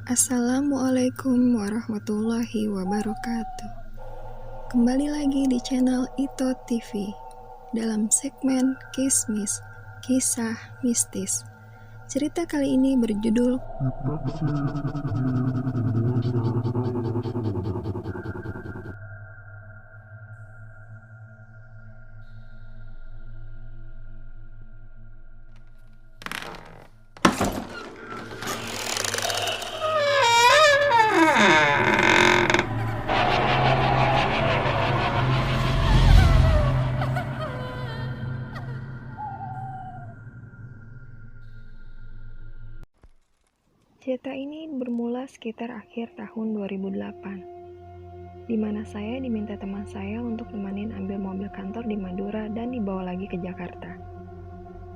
Assalamualaikum warahmatullahi wabarakatuh. Kembali lagi di channel Ito TV dalam segmen Kismis, Kisah Mistis. Cerita kali ini berjudul Cerita ini bermula sekitar akhir tahun 2008, di mana saya diminta teman saya untuk nemenin ambil mobil kantor di Madura dan dibawa lagi ke Jakarta.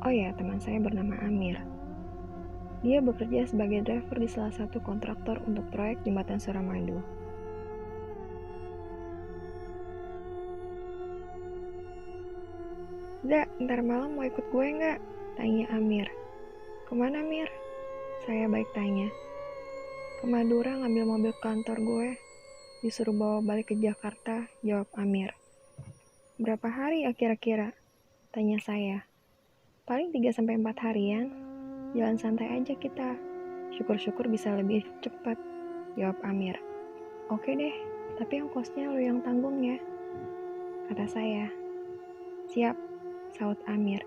Oh ya, teman saya bernama Amir. Dia bekerja sebagai driver di salah satu kontraktor untuk proyek jembatan Suramadu. "Zak, ntar malam mau ikut gue nggak?" tanya Amir. "Kemana, Mir?" Saya baik tanya. "Ke Madura ngambil mobil kantor gue. Disuruh bawa balik ke Jakarta," jawab Amir. "Berapa hari ya kira-kira?" tanya saya. "Paling 3-4 harian. Jalan santai aja kita. Syukur-syukur bisa lebih cepat," jawab Amir. "Oke deh, tapi ongkosnya lu yang tanggung ya," kata saya. "Siap," sahut Amir.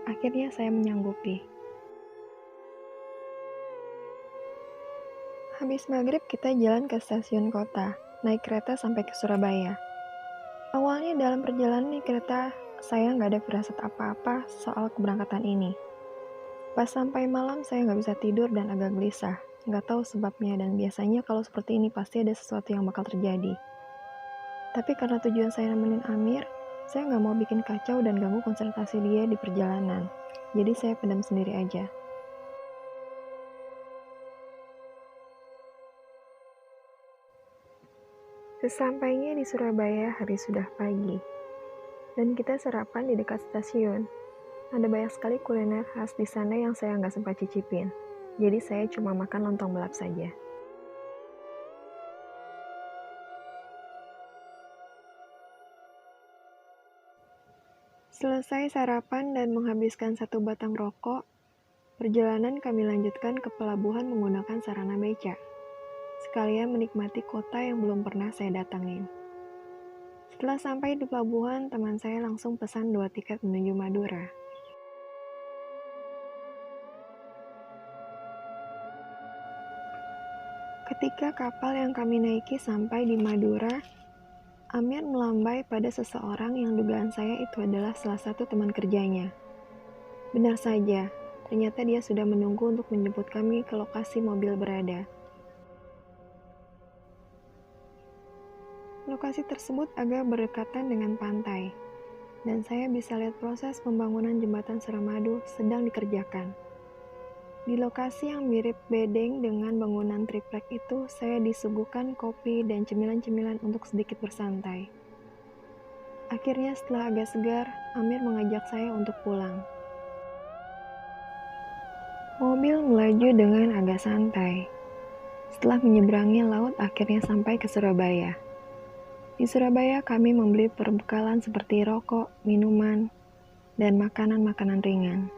Akhirnya saya menyanggupi. Habis maghrib kita jalan ke stasiun kota, naik kereta sampai ke Surabaya. Awalnya dalam perjalanan naik kereta, saya nggak ada firasat apa-apa soal keberangkatan ini. Pas sampai malam saya nggak bisa tidur dan agak gelisah, nggak tahu sebabnya, dan biasanya kalau seperti ini pasti ada sesuatu yang bakal terjadi. Tapi karena tujuan saya nemenin Amir, saya nggak mau bikin kacau dan ganggu konsentrasi dia di perjalanan. Jadi saya pendam sendiri aja. Sesampainya di Surabaya, hari sudah pagi, dan kita sarapan di dekat stasiun. Ada banyak sekali kuliner khas di sana yang saya nggak sempat cicipin, jadi saya cuma makan lontong belap saja. Selesai sarapan dan menghabiskan 1 batang rokok, perjalanan kami lanjutkan ke pelabuhan menggunakan sarana beca, sekalian menikmati kota yang belum pernah saya datangin. Setelah sampai di pelabuhan, teman saya langsung pesan 2 tiket menuju Madura. Ketika kapal yang kami naiki sampai di Madura, Amir melambai pada seseorang yang dugaan saya itu adalah salah satu teman kerjanya. Benar saja, ternyata dia sudah menunggu untuk menjemput kami ke lokasi mobil berada. Lokasi tersebut agak berdekatan dengan pantai, dan saya bisa lihat proses pembangunan jembatan Suramadu sedang dikerjakan. Di lokasi yang mirip bedeng dengan bangunan triplek itu, saya disuguhkan kopi dan cemilan-cemilan untuk sedikit bersantai. Akhirnya setelah agak segar, Amir mengajak saya untuk pulang. Mobil melaju dengan agak santai. Setelah menyeberangi laut, akhirnya sampai ke Surabaya. Di Surabaya kami membeli perbekalan seperti rokok, minuman, dan makanan-makanan ringan.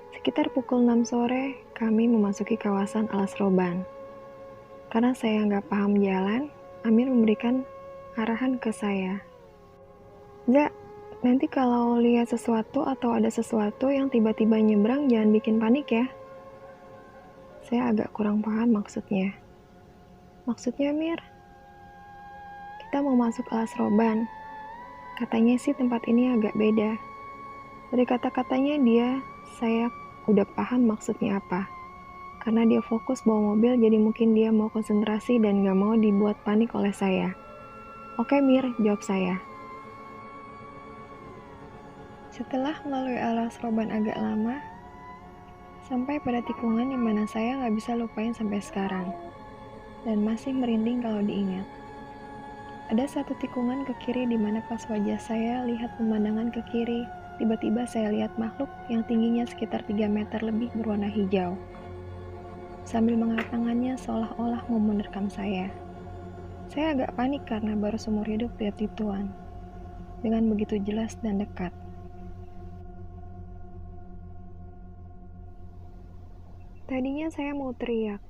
Sekitar pukul 6 sore, kami memasuki kawasan Alas Roban. Karena saya nggak paham jalan, Amir memberikan arahan ke saya. "Zak, nanti kalau lihat sesuatu atau ada sesuatu yang tiba-tiba nyebrang, jangan bikin panik ya." Saya agak kurang paham maksudnya. "Maksudnya, Mir?" "Kita mau masuk Alas Roban. Katanya sih tempat ini agak beda." Dari kata-katanya saya udah paham maksudnya apa. Karena dia fokus bawa mobil, jadi mungkin dia mau konsentrasi dan gak mau dibuat panik oleh saya. "Oke, Mir," jawab saya. Setelah melalui Alas Roban agak lama, sampai pada tikungan di mana saya gak bisa lupain sampai sekarang, dan masih merinding kalau diingat. Ada satu tikungan ke kiri di mana pas wajah saya lihat pemandangan ke kiri, tiba-tiba saya lihat makhluk yang tingginya sekitar 3 meter lebih berwarna hijau. sambil mengangkat tangannya seolah-olah mau menerkam saya. Saya agak panik karena baru seumur hidup lihat ituan, dengan begitu jelas dan dekat. Tadinya saya mau teriak,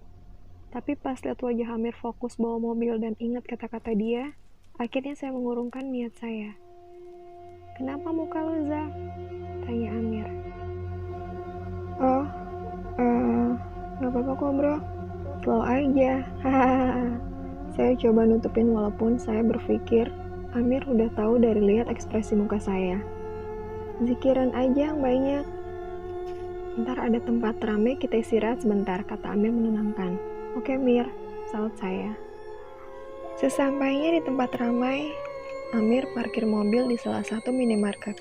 tapi pas lihat wajah Amir fokus bawa mobil dan ingat kata-kata dia, akhirnya saya mengurungkan niat saya. "Kenapa muka lu, Za?" tanya Amir. "Oh, gak apa-apa kok bro, slow aja, hahaha." Saya coba nutupin walaupun saya berpikir Amir udah tahu dari lihat ekspresi muka saya. "Zikiran aja yang banyak. Ntar ada tempat rame, kita istirahat sebentar," kata Amir menenangkan. "Oke Mir," saut saya. Sesampainya di tempat ramai, Amir parkir mobil di salah satu minimarket.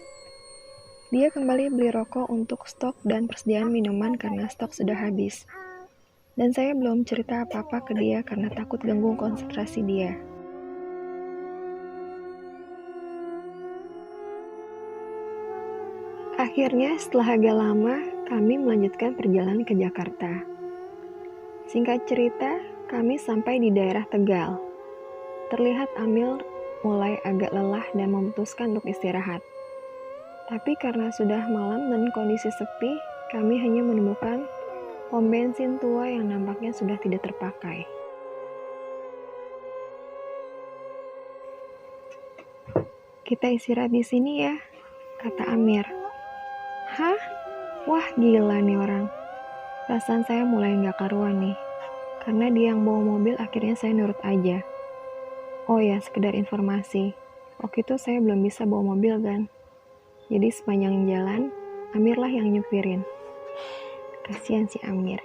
Dia kembali beli rokok untuk stok dan persediaan minuman karena stok sudah habis. Dan saya belum cerita apa-apa ke dia karena takut ganggu konsentrasi dia. Akhirnya setelah agak lama, kami melanjutkan perjalanan ke Jakarta. Singkat cerita, kami sampai di daerah Tegal. Terlihat Amir mulai agak lelah dan memutuskan untuk istirahat. Tapi karena sudah malam dan kondisi sepi, kami hanya menemukan pom bensin tua yang nampaknya sudah tidak terpakai. "Kita istirahat di sini ya," kata Amir. "Hah? Wah gila nih orang." Perasaan saya mulai gak karuan nih. Karena dia yang bawa mobil, akhirnya saya nurut aja. Oh ya, sekedar informasi. Waktu itu saya belum bisa bawa mobil kan. Jadi sepanjang jalan, Amir lah yang nyupirin. Kasihan si Amir.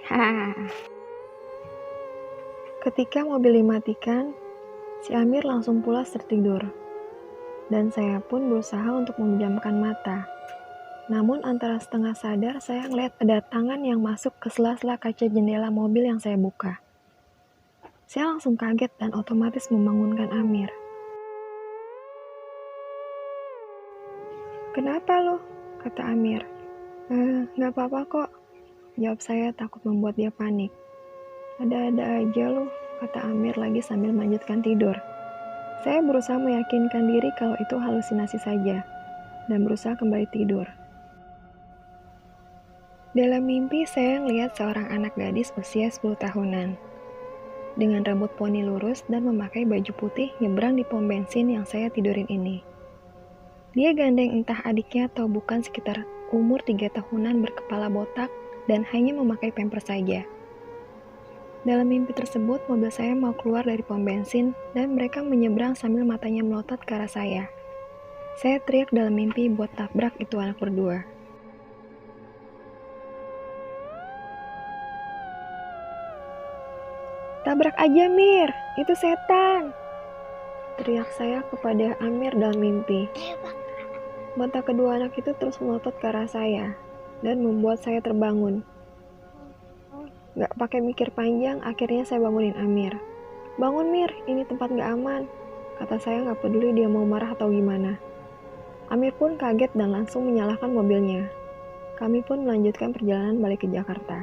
Ketika mobil dimatikan, si Amir langsung pulas tertidur. Dan saya pun berusaha untuk memejamkan mata. Namun antara setengah sadar, saya ngeliat ada tangan yang masuk ke sela-sela kaca jendela mobil yang saya buka. Saya langsung kaget dan otomatis membangunkan Amir. "Kenapa lo?" kata Amir. Gak apa-apa kok," jawab saya takut membuat dia panik. "Ada-ada aja lo," kata Amir lagi sambil melanjutkan tidur. Saya berusaha meyakinkan diri kalau itu halusinasi saja, dan berusaha kembali tidur. Dalam mimpi saya melihat seorang anak gadis usia 10 tahunan, dengan rambut poni lurus dan memakai baju putih nyebrang di pom bensin yang saya tidurin ini. Dia gandeng entah adiknya atau bukan sekitar umur 3 tahunan berkepala botak dan hanya memakai pampers saja. Dalam mimpi tersebut, mobil saya mau keluar dari pom bensin dan mereka menyeberang sambil matanya melotot ke arah saya. Saya teriak dalam mimpi buat tabrak itu anak berdua. "Tabrak aja Mir, itu setan!" teriak saya kepada Amir dalam mimpi. Mata kedua anak itu terus melotot ke arah saya dan membuat saya terbangun. Gak pakai mikir panjang, akhirnya saya bangunin Amir. "Bangun Mir, ini tempat gak aman," kata saya gak peduli dia mau marah atau gimana. Amir pun kaget dan langsung menyalakan mobilnya. Kami pun melanjutkan perjalanan balik ke Jakarta.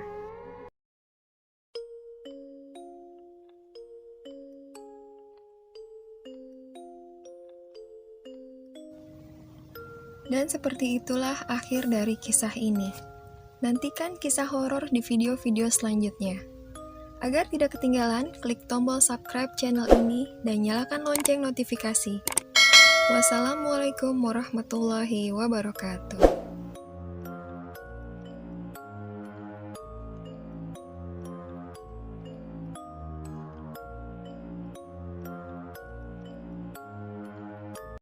Dan seperti itulah akhir dari kisah ini. Nantikan kisah horor di video-video selanjutnya. Agar tidak ketinggalan, klik tombol subscribe channel ini dan nyalakan lonceng notifikasi. Wassalamualaikum warahmatullahi wabarakatuh.